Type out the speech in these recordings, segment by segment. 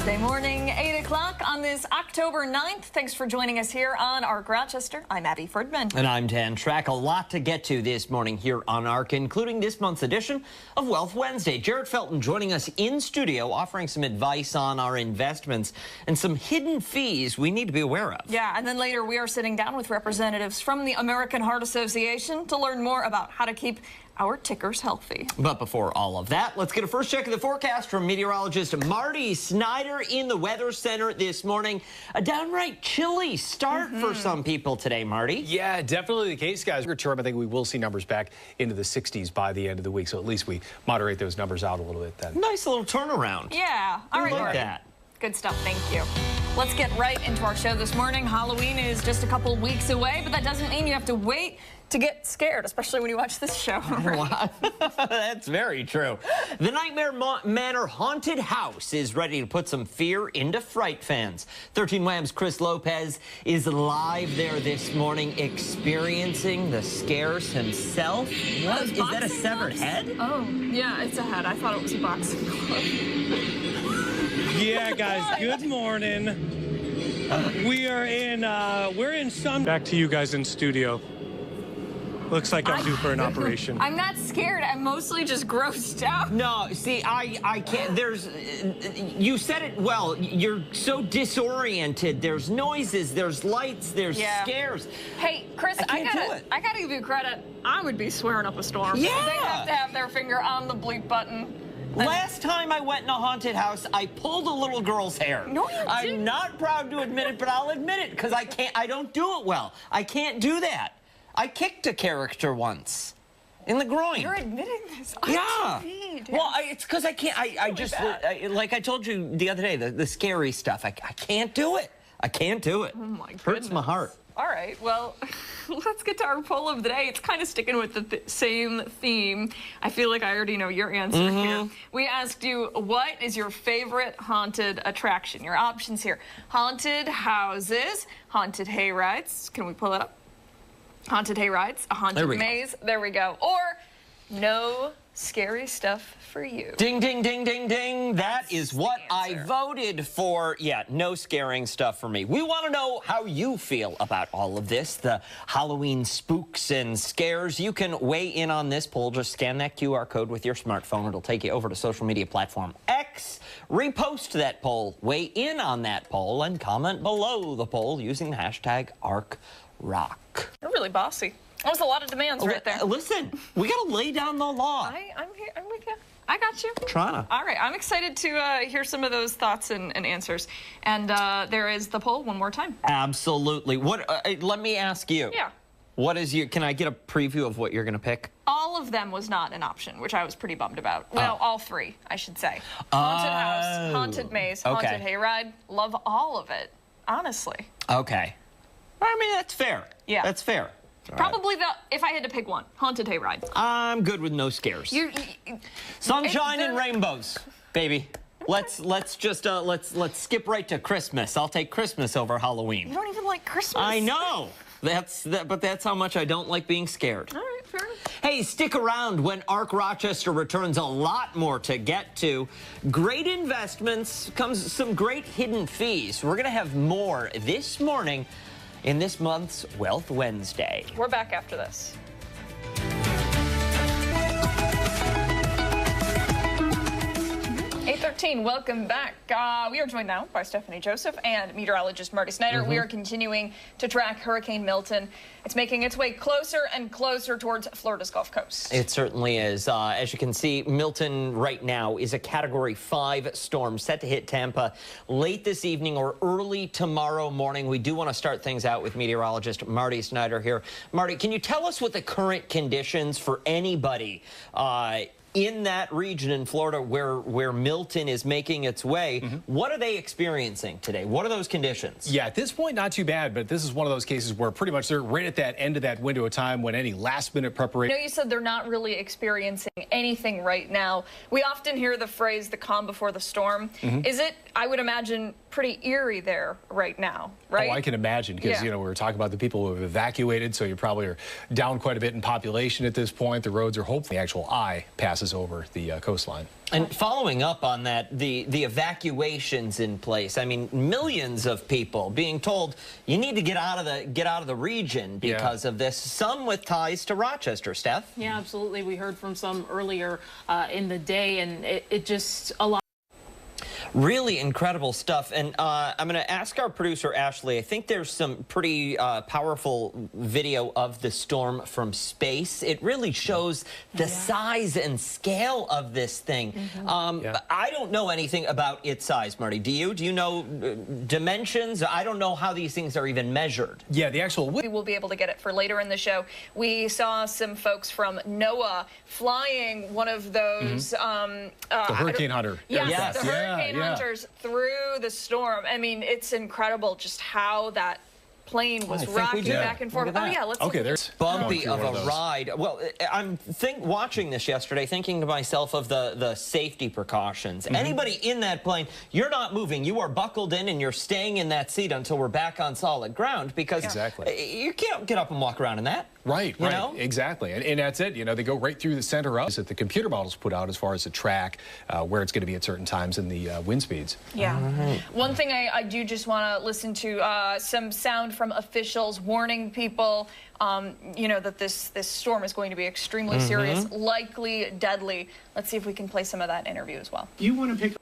Wednesday morning, 8 o'clock on this October 9th. Thanks for joining us here on ARC Rochester. I'm Abby Ferdman. And I'm Dan Schrack. A lot to get to this morning here on ARC, including this month's edition of Wealth Wednesday. Jared Felton joining us in studio, offering some advice on our investments and some hidden fees we need to be aware of. Yeah, and then later we are sitting down with representatives from the American Heart Association to learn more about how to keep our tickers healthy. But before all of that, let's get a first check of the forecast from meteorologist Marty Snyder in the Weather Center this morning. A downright chilly start for some people today, Marty. Yeah, definitely the case, guys. Term, I think we will see numbers back into the 60s by the end of the week, so at least we moderate those numbers out a little bit then. Nice little turnaround. Yeah. All right, Look Marty. at that. Good stuff. Thank you. Let's get right into our show this morning. Halloween is just a couple weeks away, but that doesn't mean you have to wait to get scared, especially when you watch this show. Right? That's very true. The Nightmare Manor Haunted House is ready to put some fear into Fright fans. 13 Wham's Chris Lopez is live there this morning experiencing the scares himself. What? Is that a severed head? Oh, yeah, it's a head. I thought it was a boxing glove. Yeah, guys, good morning. We're in some... Back to you guys in studio. Looks like I'm due for an operation. I'm not scared. I'm mostly just grossed out. No, see, I can't. You said it well. You're so disoriented. There's noises, there's lights, there's scares. Hey, Chris, I gotta give you credit. I would be swearing up a storm. Yeah. They have to have their finger on the bleep button. Last time I went in a haunted house, I pulled a little girl's hair. No, you didn't. I'm not proud to admit it, but I'll admit it because I don't do it well. I can't do that. I kicked a character once in the groin. You're admitting this on Yeah. TV, dude. Well, it's because I can't. I just, like I told you the other day, the scary stuff. I can't do it. I can't do it. Oh my goodness. Hurts my heart. All right, well, let's get to our poll of the day. It's kind of sticking with the same theme. I feel like I already know your answer here. We asked you, what is your favorite haunted attraction? Your options here: haunted houses, haunted hay rides. Can we pull it up? Haunted hay rides, a haunted maze. There we go. Or no scary stuff for you. Ding, ding, ding, ding, ding. That is what I voted for. Yeah, no scaring stuff for me. We want to know how you feel about all of this, the Halloween spooks and scares. You can weigh in on this poll. Just scan that QR code with your smartphone. It'll take you over to social media platform X. Repost that poll, weigh in on that poll, and comment below the poll using the hashtag ArcRock. You're really bossy. That was a lot of demands right there. Listen, we got to lay down the law. I'm here. I'm with you. I got you. Trying to. All right. I'm excited to hear some of those thoughts and answers. And there is the poll one more time. Absolutely. What? Let me ask you. Yeah. What is your? Can I get a preview of what you're going to pick? All of them was not an option, which I was pretty bummed about. Well, all three, I should say. Haunted house, haunted maze, haunted hayride. Love all of it, honestly. Okay. I mean, that's fair. Yeah. That's fair. Probably if I had to pick one, haunted hayride. I'm good with no scares. Sunshine and rainbows, baby. Let's skip right to Christmas. I'll take Christmas over Halloween. You don't even like Christmas. I know. But that's how much I don't like being scared. All right, fair enough. Hey, stick around. When ARC Rochester returns, a lot more to get to. Great investments, comes some great hidden fees. We're going to have more this morning in this month's Wealth Wednesday. We're back after this. 8:13, welcome back. We are joined now by Stephanie Joseph and meteorologist Marty Snyder. We are continuing to track Hurricane Milton. It's making its way closer and closer towards Florida's Gulf Coast. It certainly is. As you can see, Milton right now is a Category 5 storm set to hit Tampa late this evening or early tomorrow morning. We do want to start things out with meteorologist Marty Snyder here. Marty, can you tell us what the current conditions for anybody in that region in Florida where Milton is making its way, what are they experiencing today? What are those conditions? Yeah, at this point, not too bad, but this is one of those cases where pretty much they're right at that end of that window of time when any last-minute preparation... I know you said they're not really experiencing anything right now. We often hear the phrase, the calm before the storm. Is it, I would imagine, pretty eerie there right now, right? Oh, I can imagine, because, you know, we were talking about the people who have evacuated, so you probably are down quite a bit in population at this point. The roads are hopefully the actual eye passing crosses over the coastline. And following up on that, the evacuations in place. I mean, millions of people being told you need to get out of the region because of this. Some with ties to Rochester. Steph? Yeah, absolutely. We heard from some earlier in the day, and it just a lot. Really incredible stuff. And I'm going to ask our producer, Ashley, I think there's some pretty powerful video of the storm from space. It really shows the size and scale of this thing. I don't know anything about its size, Marty. Do you? Do you know dimensions? I don't know how these things are even measured. Yeah, the actual... We will be able to get it for later in the show. We saw some folks from NOAA flying one of those... the Hurricane Hunter. Yes, the Hurricane Hunters through the storm. I mean, it's incredible just how that plane was rocking back and forth. Oh yeah, let's there's bumpy of a ride. Well, I'm watching this yesterday, thinking to myself of the safety precautions. Anybody in that plane, you're not moving. You are buckled in and you're staying in that seat until we're back on solid ground, because you can't get up and walk around in that. Right, exactly. And that's it. You know, they go right through the center of that the computer models put out as far as the track, where it's going to be at certain times and the wind speeds. Yeah. One thing I do just want to listen to some sound from officials warning people, you know, that this storm is going to be extremely serious, likely deadly. Let's see if we can play some of that interview as well. You want to pick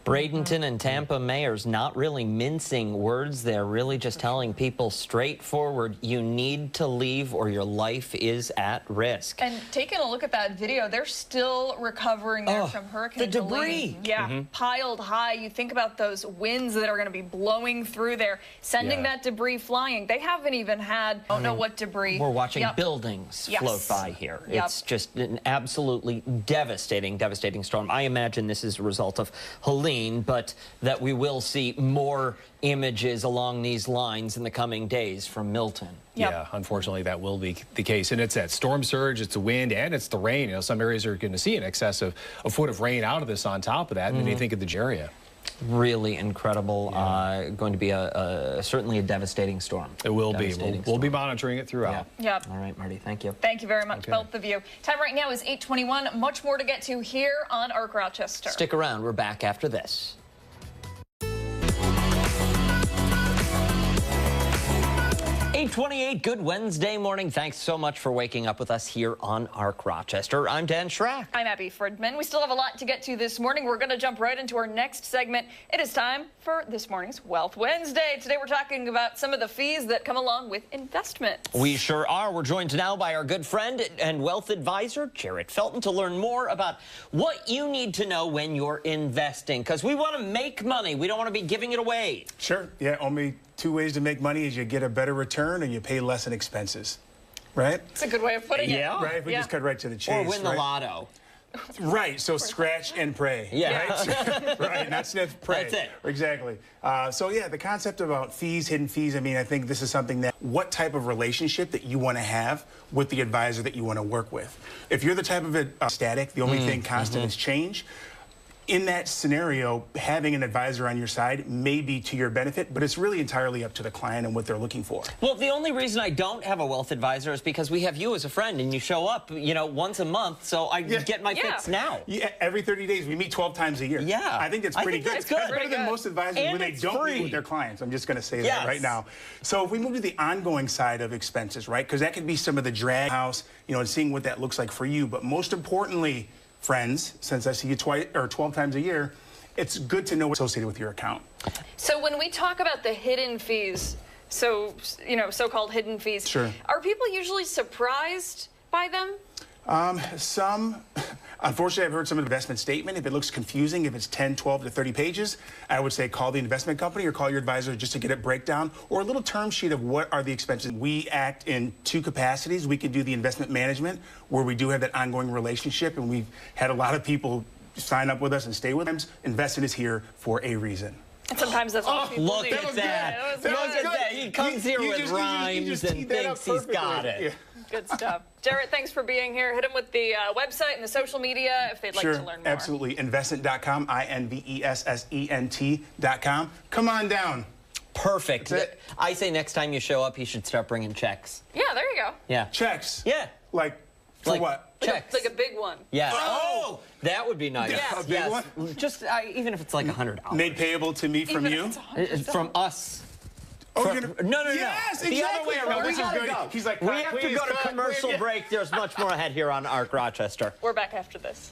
Bradenton and Tampa mayors not really mincing words. They're really just telling people straightforward, you need to leave or your life is at risk. And taking a look at that video, they're still recovering there from Hurricane the debris. Helene. Piled high. You think about those winds that are going to be blowing through there, sending that debris flying. They haven't even had, don't know what debris. We're watching buildings float by here. It's just an absolutely devastating storm. I imagine this is a result of Helene, but that we will see more images along these lines in the coming days from Milton. Yeah, unfortunately, that will be the case. And it's that storm surge, it's the wind, and it's the rain. You know, some areas are going to see in excess of a foot of rain out of this on top of that. And then you think of the area. Really incredible. Going to be certainly a devastating storm. It will be. We'll be monitoring it throughout. Yep. All right, Marty, thank you. Thank you very much, both of you. Time right now is 8:21. Much more to get to here on Arc Rochester. Stick around. We're back after this. 8:28, good Wednesday morning. Thanks so much for waking up with us here on Arc Rochester. I'm Dan Schrack. I'm Abby Fridman. We still have a lot to get to this morning. We're going to jump right into our next segment. It is time for this morning's Wealth Wednesday. Today we're talking about some of the fees that come along with investments. We sure are. We're joined now by our good friend and wealth advisor, Jarrett Felton, to learn more about what you need to know when you're investing, because we want to make money. We don't want to be giving it away. Sure. Yeah, only two ways to make money is you get a better return and you pay less in expenses, right? It's a good way of putting it. Right, if we just cut right to the chase. Or win the lotto. Right, so scratch and pray. Right? Right, not sniff, pray. That's it. Exactly. So yeah, the concept about fees, hidden fees, I mean, I think this is something that what type of relationship that you want to have with the advisor that you want to work with. If you're the type of static, the only thing constant is change, in that scenario, having an advisor on your side may be to your benefit, but it's really entirely up to the client and what they're looking for. Well, the only reason I don't have a wealth advisor is because we have you as a friend, and you show up, you know, once a month, so I get my fix now. Yeah, every 30 days. We meet 12 times a year. Yeah. I think that's pretty good. That's good. It's better than most advisors when they don't meet with their clients. I'm just going to say that right now. So if we move to the ongoing side of expenses, right, because that could be some of the drag house, you know, and seeing what that looks like for you, but most importantly, friends, since I see you 12 times a year, it's good to know what's associated with your account. So when we talk about the hidden fees, so, you know, so-called hidden fees, are people usually surprised by them? Unfortunately, I've heard some investment statement. If it looks confusing, if it's 10, 12 to 30 pages, I would say call the investment company or call your advisor just to get a breakdown or a little term sheet of what are the expenses. We act in two capacities. We can do the investment management, where we do have that ongoing relationship, and we've had a lot of people sign up with us and stay with us. Investing is here for a reason. And sometimes that's what people look do. At that. Look at that. He comes here with rhymes and thinks he's got it. Yeah. Good stuff. Jarrett, thanks for being here. Hit them with the website and the social media if they'd like to learn more. Absolutely. Investment.com, INVESSENT.com. Come on down. Perfect. I say next time you show up, he should start bringing checks. Yeah, there you go. Yeah. Checks. Yeah. Like For what? Checks. Like a big one. Yes. Oh! That would be nice. Yeah, a big yes. one? Just even if it's like $100. Made payable to me from you? From us. Oh, No. Yes, The other way exactly. around. No, We this is gotta good. go. He's like, we cut, have to please, go to cut, commercial please. break. There's much more ahead here on Arc Rochester. We're back after this.